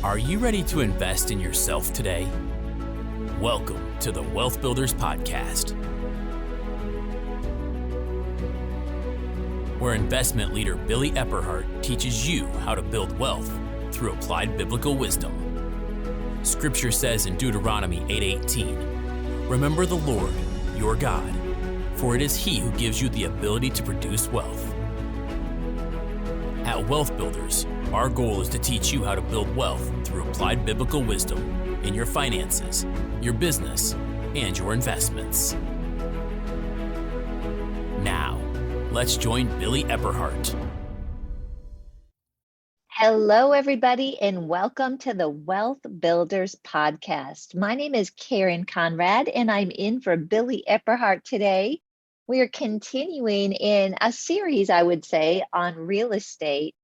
Are you ready to invest in yourself today? Welcome to the Wealth Builders Podcast, where investment leader Billy Epperhart teaches you how to build wealth through applied biblical wisdom. Scripture says in Deuteronomy 8:18, "Remember the Lord, your God, for it is He who gives you the ability to produce wealth." At Wealth Builders, our goal is to teach you how to build wealth through applied biblical wisdom in your finances, your business, and your investments. Now, let's join Billy Epperhart. Hello, everybody, and welcome to the Wealth Builders Podcast. My name is Karen Conrad, and I'm in for Billy Epperhart today. We are continuing in a series, I would say, on real estate.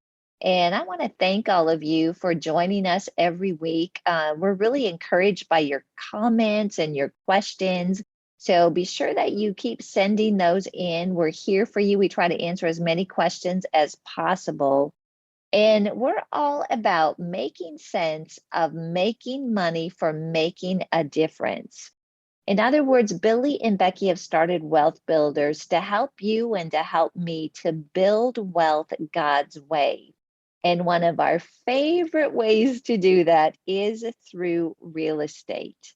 And I want to thank all of you for joining us every week. We're really encouraged by your comments and your questions. So be sure that you keep sending those in. We're here for you. We try to answer as many questions as possible. And we're all about making sense of making money for making a difference. In other words, Billy and Becky have started Wealth Builders to help you and to help me to build wealth God's way. And one of our favorite ways to do that is through real estate.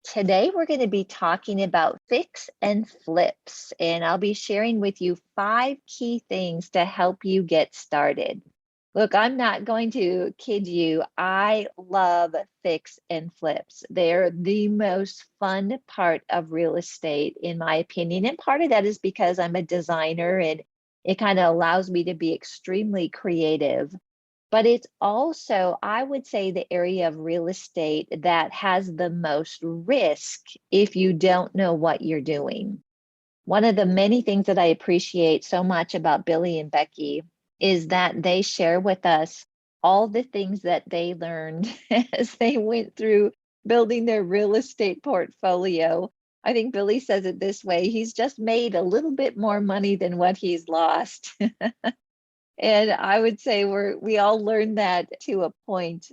Today, we're going to be talking about fix and flips, and I'll be sharing with you 5 key things to help you get started. Look, I'm not going to kid you. I love fix and flips. They're the most fun part of real estate, in my opinion. And part of that is because I'm a designer and it kind of allows me to be extremely creative. But it's also, I would say, the area of real estate that has the most risk if you don't know what you're doing. One of the many things that I appreciate so much about Billy and Becky is that they share with us all the things that they learned as they went through building their real estate portfolio. I think Billy says it this way: he's just made a little bit more money than what he's lost. And I would say we all learn that to a point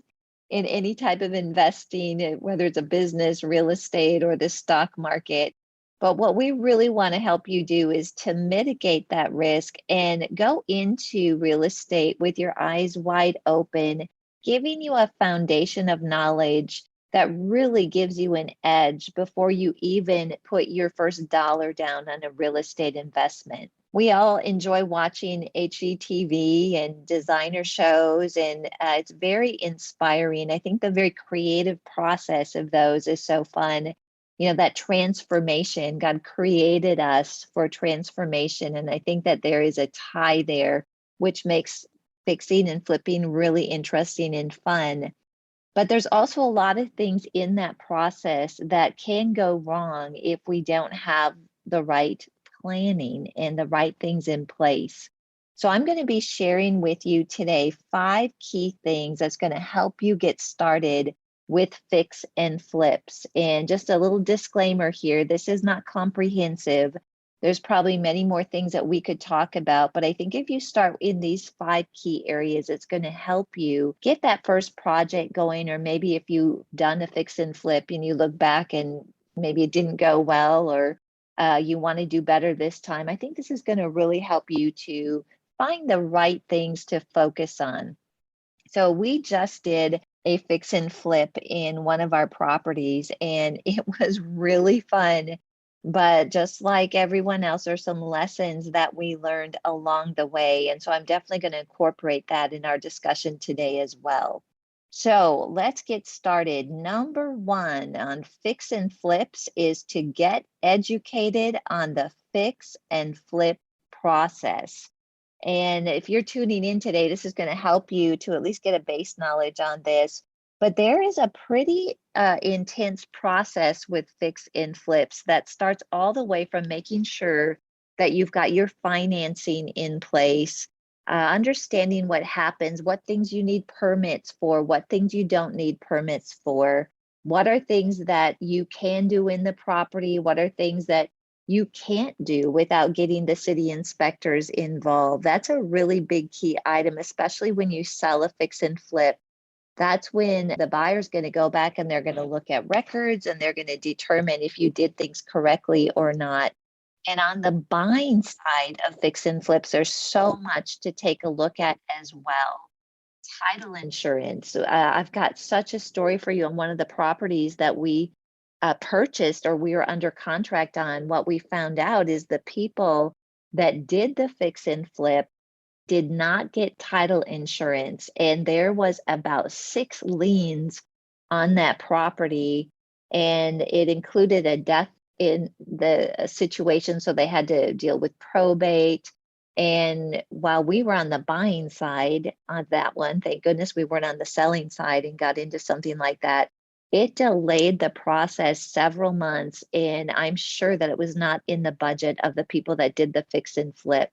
in any type of investing, whether it's a business, real estate, or the stock market. But what we really want to help you do is to mitigate that risk and go into real estate with your eyes wide open, giving you a foundation of knowledge that really gives you an edge before you even put your first dollar down on a real estate investment. We all enjoy watching HGTV and designer shows, and it's very inspiring. I think the very creative process of those is so fun. You know, that transformation, God created us for transformation. And I think that there is a tie there, which makes fixing and flipping really interesting and fun. But there's also a lot of things in that process that can go wrong if we don't have the right planning and the right things in place. So I'm going to be sharing with you today 5 key things that's going to help you get started with fix and flips. And just a little disclaimer here, this is not comprehensive. There's probably many more things that we could talk about, but I think if you start in these 5 key areas, it's going to help you get that first project going. Or maybe if you've done a fix and flip and you look back and maybe it didn't go well, or you want to do better this time, I think this is going to really help you to find the right things to focus on. So we just did a fix and flip in one of our properties, and it was really fun. But just like everyone else, there's some lessons that we learned along the way. And so I'm definitely going to incorporate that in our discussion today as well. So let's get started. Number 1 on fix and flips is to get educated on the fix and flip process. And if you're tuning in today, this is going to help you to at least get a base knowledge on this. But there is a pretty intense process with fix and flips that starts all the way from making sure that you've got your financing in place, understanding what happens, what things you need permits for, what things you don't need permits for, what are things that you can do in the property, what are things that you can't do without getting the city inspectors involved. That's a really big key item, especially when you sell a fix and flip. That's when the buyer's going to go back and they're going to look at records and they're going to determine if you did things correctly or not. And on the buying side of fix and flips, there's so much to take a look at as well. Title insurance. I've got such a story for you on one of the properties that we purchased or we were under contract on. What we found out is the people that did the fix and flip did not get title insurance, and there was about 6 liens on that property, and it included a death in the situation, so they had to deal with probate. And while we were on the buying side on that one, thank goodness we weren't on the selling side and got into something like that. It delayed the process several months, and I'm sure that it was not in the budget of the people that did the fix and flip.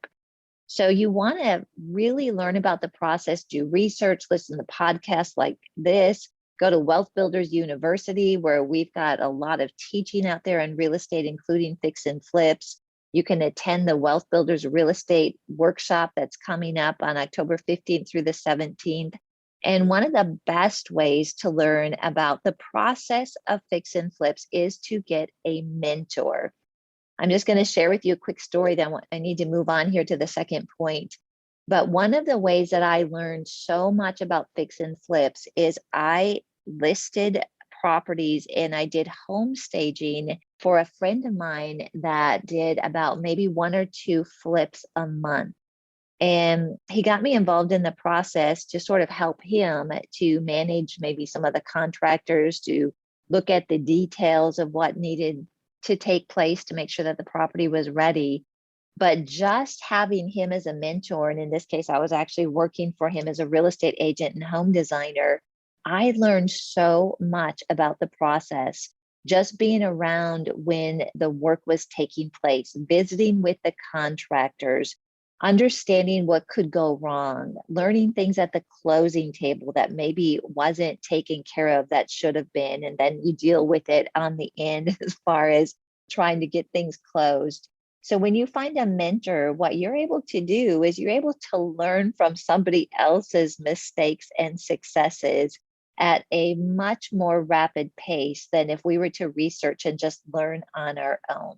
So you want to really learn about the process, do research, listen to podcasts like this, go to Wealth Builders University, where we've got a lot of teaching out there on real estate, including fix and flips. You can attend the Wealth Builders Real Estate Workshop that's coming up on October 15th through the 17th. And one of the best ways to learn about the process of fix and flips is to get a mentor. I'm just going to share with you a quick story that I need to move on here to the second point. But one of the ways that I learned so much about fix and flips is I listed properties and I did home staging for a friend of mine that did about maybe 1 or 2 flips a month. And he got me involved in the process to sort of help him to manage maybe some of the contractors, to look at the details of what needed to take place to make sure that the property was ready. But just having him as a mentor, and in this case, I was actually working for him as a real estate agent and home designer, I learned so much about the process. Just being around when the work was taking place, visiting with the contractors, understanding what could go wrong, learning things at the closing table that maybe wasn't taken care of that should have been, and then you deal with it on the end as far as trying to get things closed. So when you find a mentor, what you're able to do is you're able to learn from somebody else's mistakes and successes at a much more rapid pace than if we were to research and just learn on our own.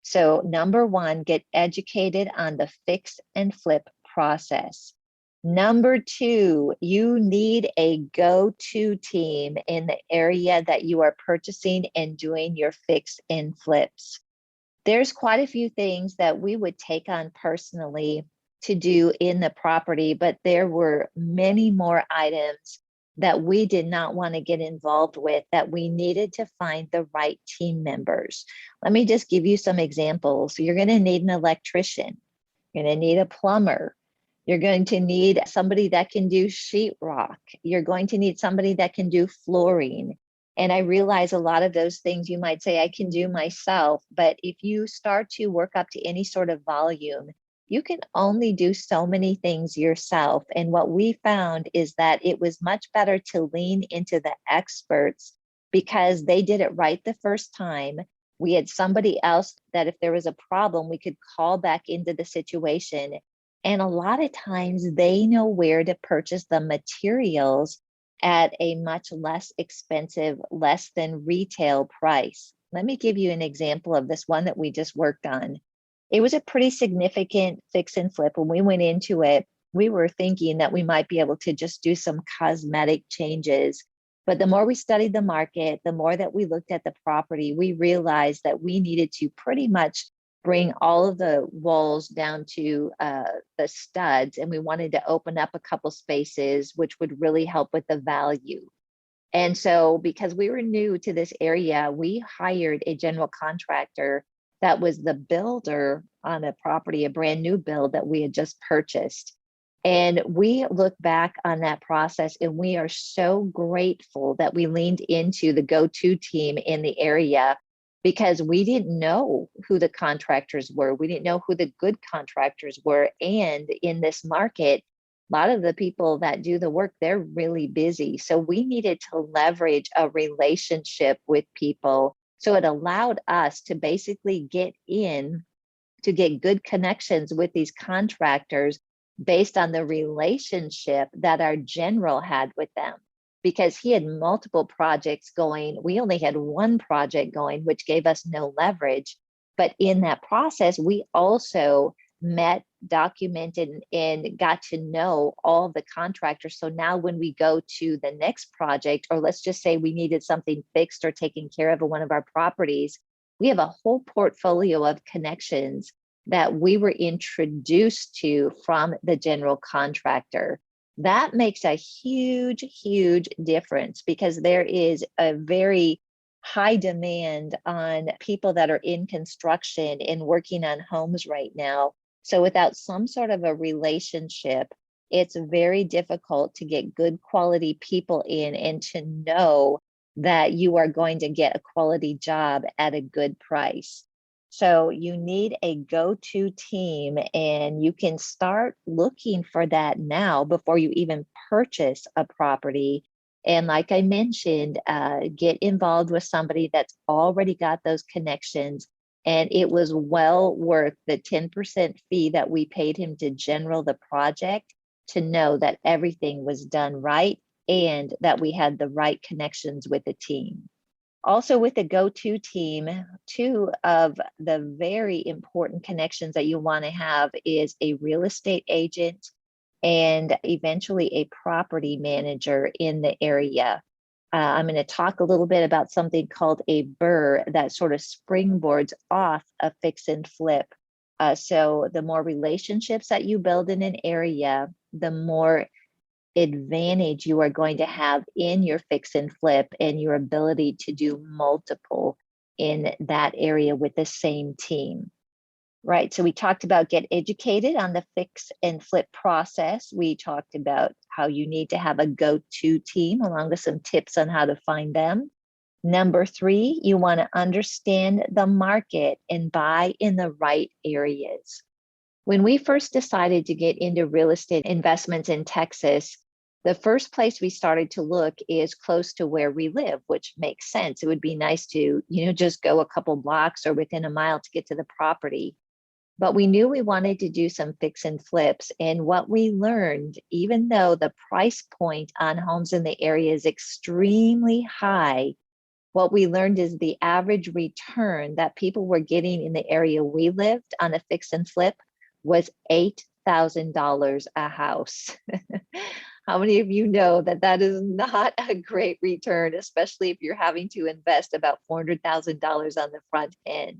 So number one, get educated on the fix and flip process. Number two, you need a go-to team in the area that you are purchasing and doing your fix and flips. There's quite a few things that we would take on personally to do in the property, but there were many more items that we did not want to get involved with, that we needed to find the right team members. Let me just give you some examples. You're going to need an electrician. You're going to need a plumber. You're going to need somebody that can do sheetrock. You're going to need somebody that can do flooring. And I realize a lot of those things you might say I can do myself, but if you start to work up to any sort of volume, you can only do so many things yourself. And what we found is that it was much better to lean into the experts because they did it right the first time. We had somebody else that if there was a problem, we could call back into the situation. And a lot of times they know where to purchase the materials at a much less expensive, less than retail price. Let me give you an example of this one that we just worked on. It was a pretty significant fix and flip. When we went into it, we were thinking that we might be able to just do some cosmetic changes. But the more we studied the market, the more that we looked at the property, we realized that we needed to pretty much bring all of the walls down to the studs, and we wanted to open up a couple spaces, which would really help with the value. And so because we were new to this area, we hired a general contractor that was the builder on a property, a brand new build that we had just purchased. And we look back on that process and we are so grateful that we leaned into the go-to team in the area, because we didn't know who the contractors were. We didn't know who the good contractors were. And in this market, a lot of the people that do the work, they're really busy. So we needed to leverage a relationship with people. So it allowed us to basically get in to get good connections with these contractors based on the relationship that our general had with them. because he had multiple projects going. We only had one project going, which gave us no leverage. But in that process, we also met, documented, and got to know all the contractors. So now when we go to the next project, or let's just say we needed something fixed or taken care of in one of our properties, we have a whole portfolio of connections that we were introduced to from the general contractor. That makes a huge, huge difference, because there is a very high demand on people that are in construction and working on homes right now. So without some sort of a relationship, it's very difficult to get good quality people in and to know that you are going to get a quality job at a good price. So you need a go-to team, and you can start looking for that now before you even purchase a property. And like I mentioned, get involved with somebody that's already got those connections. And it was well worth the 10% fee that we paid him to general the project, to know that everything was done right and that we had the right connections with the team. Also, with the go-to team, two of the very important connections that you want to have is a real estate agent and eventually a property manager in the area. I'm going to talk a little bit about something called a BRRRR that sort of springboards off a fix and flip. So the more relationships that you build in an area, the more advantage you are going to have in your fix and flip and your ability to do multiple in that area with the same team. Right. So we talked about get educated on the fix and flip process. We talked about how you need to have a go-to team, along with some tips on how to find them. Number 3, you want to understand the market and buy in the right areas. When we first decided to get into real estate investments in Texas, the first place we started to look is close to where we live, which makes sense. It would be nice to, just go a couple blocks or within a mile to get to the property. But we knew we wanted to do some fix and flips. And what we learned, even though the price point on homes in the area is extremely high, what we learned is the average return that people were getting in the area we lived on a fix and flip was $8,000 a house. How many of you know that that is not a great return, especially if you're having to invest about $400,000 on the front end?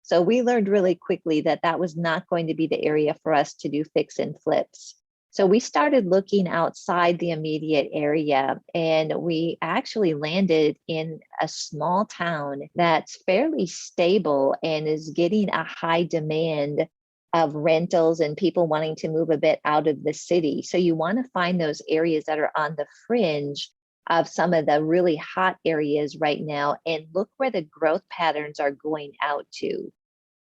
So we learned really quickly that that was not going to be the area for us to do fix and flips. So we started looking outside the immediate area, and we actually landed in a small town that's fairly stable and is getting a high demand of rentals and people wanting to move a bit out of the city. So you want to find those areas that are on the fringe of some of the really hot areas right now, and look where the growth patterns are going out to.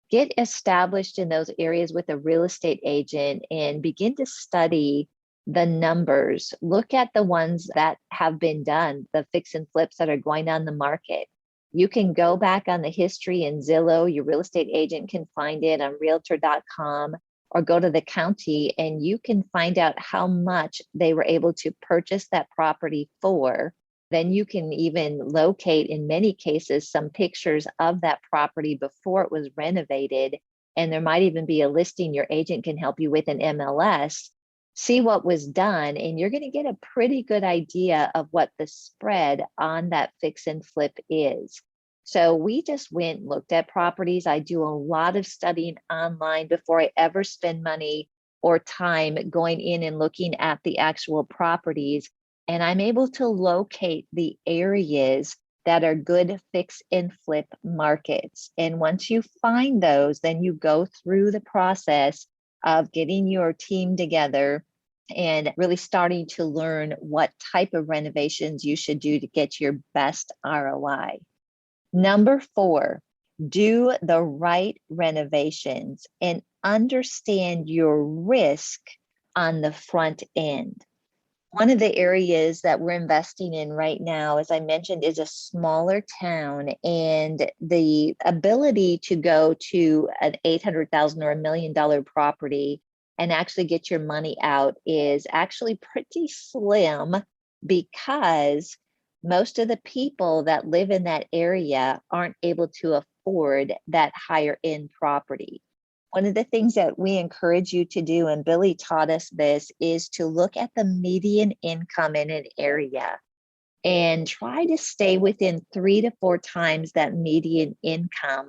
Get established in those areas with a real estate agent and begin to study the numbers. Look at the ones that have been done, the fix and flips that are going on the market. You can go back on the history in Zillow. Your real estate agent can find it on realtor.com, or go to the county and you can find out how much they were able to purchase that property for. Then you can even locate, in many cases, some pictures of that property before it was renovated. And there might even be a listing your agent can help you with in MLS. See what was done, and you're going to get a pretty good idea of what the spread on that fix and flip is. So we just went and looked at properties. I do a lot of studying online before I ever spend money or time going in and looking at the actual properties. And I'm able to locate the areas that are good fix and flip markets. And once you find those, then you go through the process of getting your team together and really starting to learn what type of renovations you should do to get your best ROI. Number 4, do the right renovations and understand your risk on the front end. One of the areas that we're investing in right now, as I mentioned, is a smaller town, and the ability to go to an $800,000 or $1 million property and actually get your money out is actually pretty slim because most of the people that live in that area aren't able to afford that higher end property. One of the things that we encourage you to do, and Billy taught us this, is to look at the median income in an area and try to stay within 3 to 4 times that median income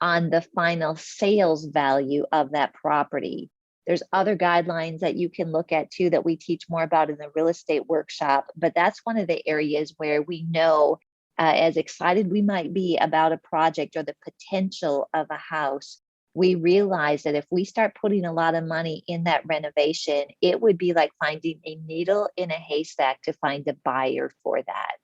on the final sales value of that property. There's other guidelines that you can look at too that we teach more about in the real estate workshop, but that's one of the areas where we know, as excited we might be about a project or the potential of a house, we realize that if we start putting a lot of money in that renovation, it would be like finding a needle in a haystack to find a buyer for that.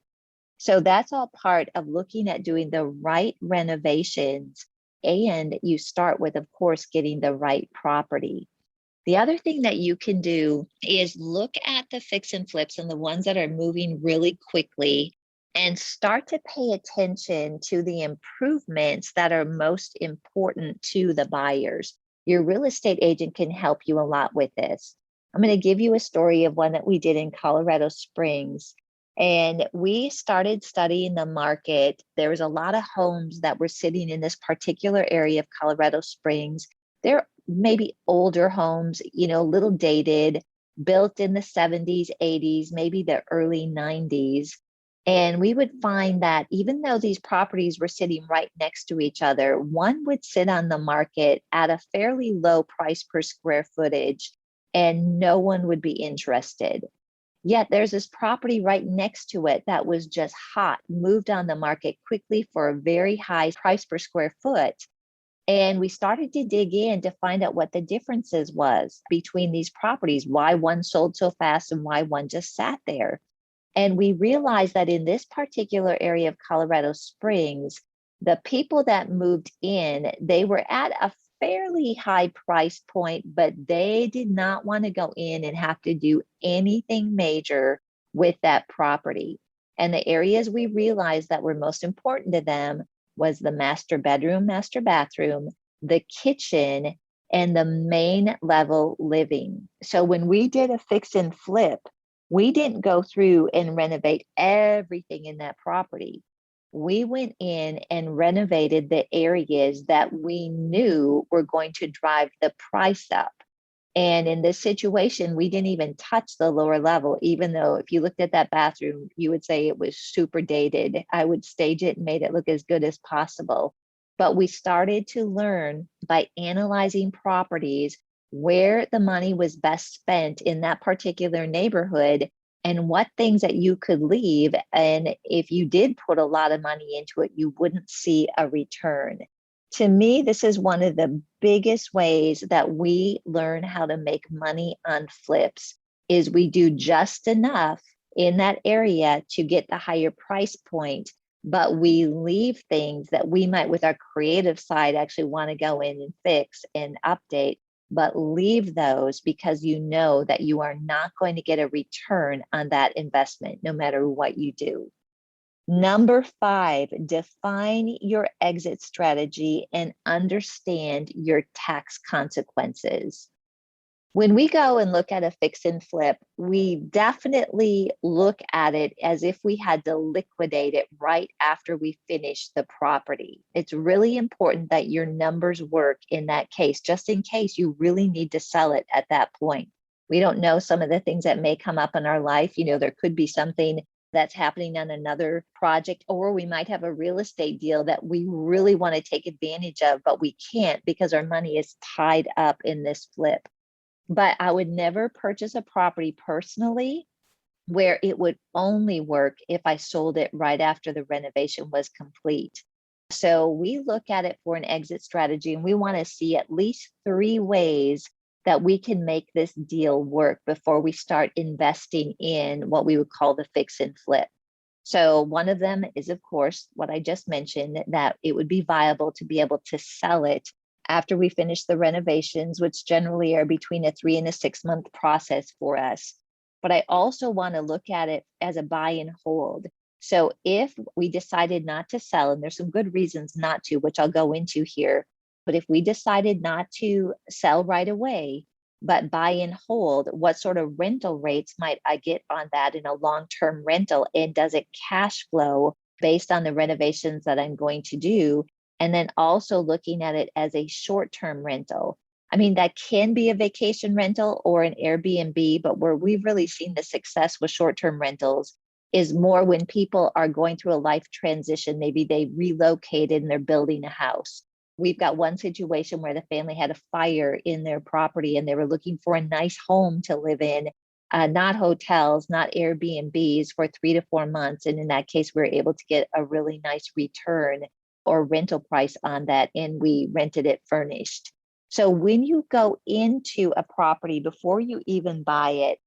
So that's all part of looking at doing the right renovations. And you start with, of course, getting the right property. The other thing that you can do is look at the fix and flips and the ones that are moving really quickly and start to pay attention to the improvements that are most important to the buyers. Your real estate agent can help you a lot with this. I'm going to give you a story of one that we did in Colorado Springs. And we started studying the market. There was a lot of homes that were sitting in this particular area of Colorado Springs. They're maybe older homes, a little dated, built in the 70s, 80s, maybe the early 90s. And we would find that even though these properties were sitting right next to each other, one would sit on the market at a fairly low price per square footage, and no one would be interested. Yet there's this property right next to it that was just hot, moved on the market quickly for a very high price per square foot. And we started to dig in to find out what the differences was between these properties, why one sold so fast and why one just sat there. And we realized that in this particular area of Colorado Springs, the people that moved in, they were at a fairly high price point, but they did not want to go in and have to do anything major with that property. And the areas we realized that were most important to them was the master bedroom, master bathroom, the kitchen, and the main level living. So when we did a fix and flip, we didn't go through and renovate everything in that property. We went in and renovated the areas that we knew were going to drive the price up. And in this situation, we didn't even touch the lower level, even though if you looked at that bathroom, you would say it was super dated. I would stage it and made it look as good as possible. But we started to learn by analyzing properties where the money was best spent in that particular neighborhood and what things that you could leave. And if you did put a lot of money into it, you wouldn't see a return. To me, this is one of the biggest ways that we learn how to make money on flips is we do just enough in that area to get the higher price point, but we leave things that we might with our creative side actually want to go in and fix and update, but leave those because you know that you are not going to get a return on that investment no matter what you do. Number 5, define your exit strategy and understand your tax consequences. When we go and look at a fix and flip, we definitely look at it as if we had to liquidate it right after we finish the property. It's really important that your numbers work in that case, just in case you really need to sell it at that point. We don't know some of the things that may come up in our life. There could be something that's happening on another project, or we might have a real estate deal that we really want to take advantage of, but we can't because our money is tied up in this flip. But I would never purchase a property personally where it would only work if I sold it right after the renovation was complete. So we look at it for an exit strategy, and we want to see at least 3 ways that we can make this deal work before we start investing in what we would call the fix and flip. So one of them is, of course, what I just mentioned, that it would be viable to be able to sell it after we finish the renovations, which generally are between a 3 and a 6 month process for us. But I also want to look at it as a buy and hold. So if we decided not to sell, and there's some good reasons not to, which I'll go into here, but if we decided not to sell right away, but buy and hold, what sort of rental rates might I get on that in a long-term rental? And does it cash flow based on the renovations that I'm going to do? And then also looking at it as a short-term rental. I mean, that can be a vacation rental or an Airbnb, but where we've really seen the success with short-term rentals is more when people are going through a life transition. Maybe they relocated and they're building a house. We've got one situation where the family had a fire in their property and they were looking for a nice home to live in, not hotels, not Airbnbs for 3 to 4 months. And in that case, we were able to get a really nice return or rental price on that, and we rented it furnished. So when you go into a property, before you even buy it,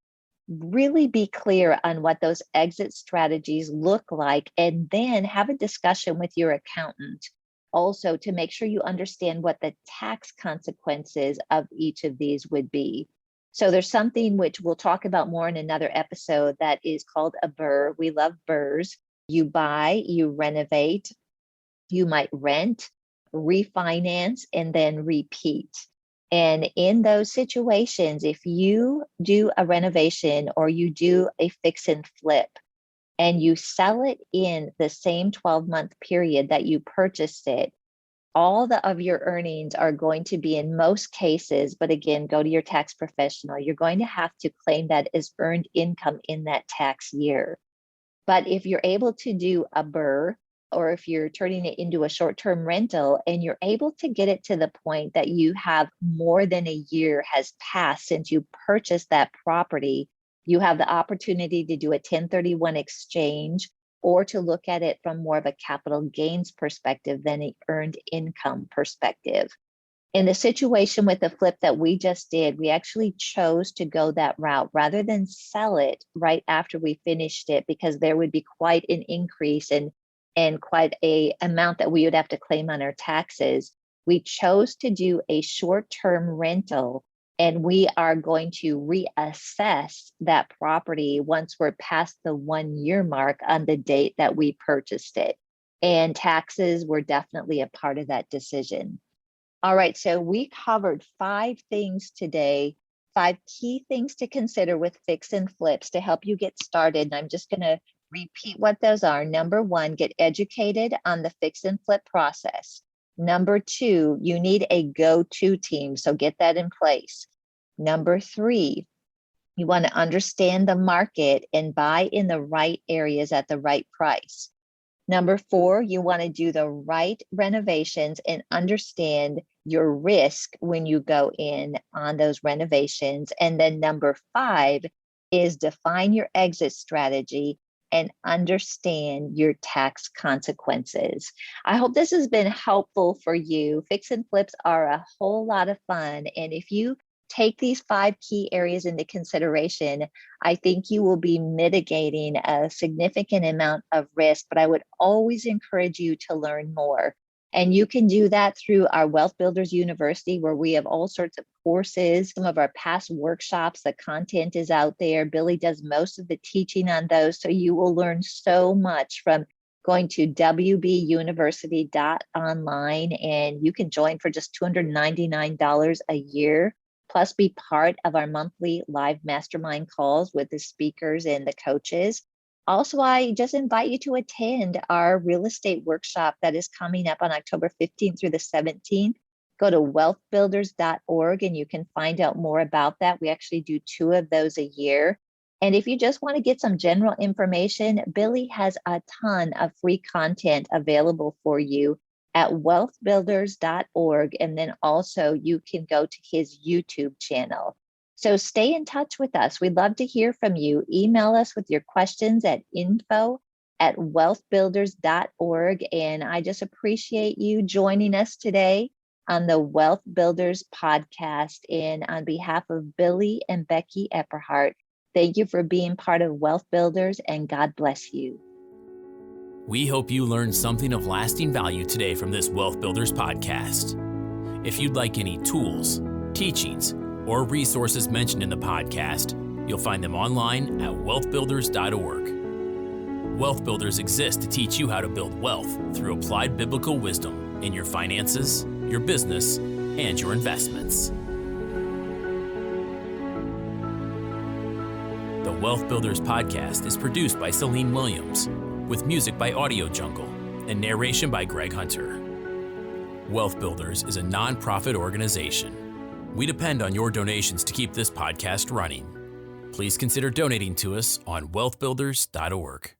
really be clear on what those exit strategies look like, and then have a discussion with your accountant also to make sure you understand what the tax consequences of each of these would be. So there's something which we'll talk about more in another episode that is called a BRRRR. We love BRRRRs. You buy, you renovate, you might rent, refinance, and then repeat. And in those situations, if you do a renovation or you do a fix and flip and you sell it in the same 12-month period that you purchased it, all of your earnings are going to be, in most cases, but again, go to your tax professional, you're going to have to claim that as earned income in that tax year. But if you're able to do a BRRRR, or if you're turning it into a short-term rental and you're able to get it to the point that you have more than a year has passed since you purchased that property, you have the opportunity to do a 1031 exchange or to look at it from more of a capital gains perspective than an earned income perspective. In the situation with the flip that we just did, we actually chose to go that route rather than sell it right after we finished it, because there would be quite an increase and quite a amount that we would have to claim on our taxes. We chose to do a short-term rental, and we are going to reassess that property once we're past the 1-year mark on the date that we purchased it. And taxes were definitely a part of that decision. All right, so we covered 5 things today, 5 key things to consider with fix and flips to help you get started. And I'm just going to repeat what those are. Number 1, get educated on the fix and flip process. Number 2, you need a go-to team, so get that in place. Number 3, you want to understand the market and buy in the right areas at the right price. Number 4, you want to do the right renovations and understand your risk when you go in on those renovations. And then number 5 is define your exit strategy and understand your tax consequences. I hope this has been helpful for you. Fix and flips are a whole lot of fun. And if you take these 5 key areas into consideration, I think you will be mitigating a significant amount of risk, but I would always encourage you to learn more. And you can do that through our Wealth Builders University, where we have all sorts of courses, some of our past workshops, the content is out there. Billy does most of the teaching on those, so you will learn so much from going to wbuniversity.online, and you can join for just $299 a year. Plus be part of our monthly live mastermind calls with the speakers and the coaches. Also, I just invite you to attend our real estate workshop that is coming up on October 15th through the 17th. Go to wealthbuilders.org and you can find out more about that. We actually do 2 of those a year. And if you just want to get some general information, Billy has a ton of free content available for you at wealthbuilders.org. And then also you can go to his YouTube channel. So stay in touch with us. We'd love to hear from you. Email us with your questions at info@wealthbuilders.org. And I just appreciate you joining us today on the Wealth Builders podcast. And on behalf of Billy and Becky Epperhart, thank you for being part of Wealth Builders, and God bless you. We hope you learned something of lasting value today from this Wealth Builders podcast. If you'd like any tools, teachings, or resources mentioned in the podcast, you'll find them online at wealthbuilders.org. Wealth Builders exists to teach you how to build wealth through applied biblical wisdom in your finances, your business, and your investments. Wealth Builders podcast is produced by Celine Williams, with music by Audio Jungle and narration by Greg Hunter. Wealth Builders is a nonprofit organization. We depend on your donations to keep this podcast running. Please consider donating to us on wealthbuilders.org.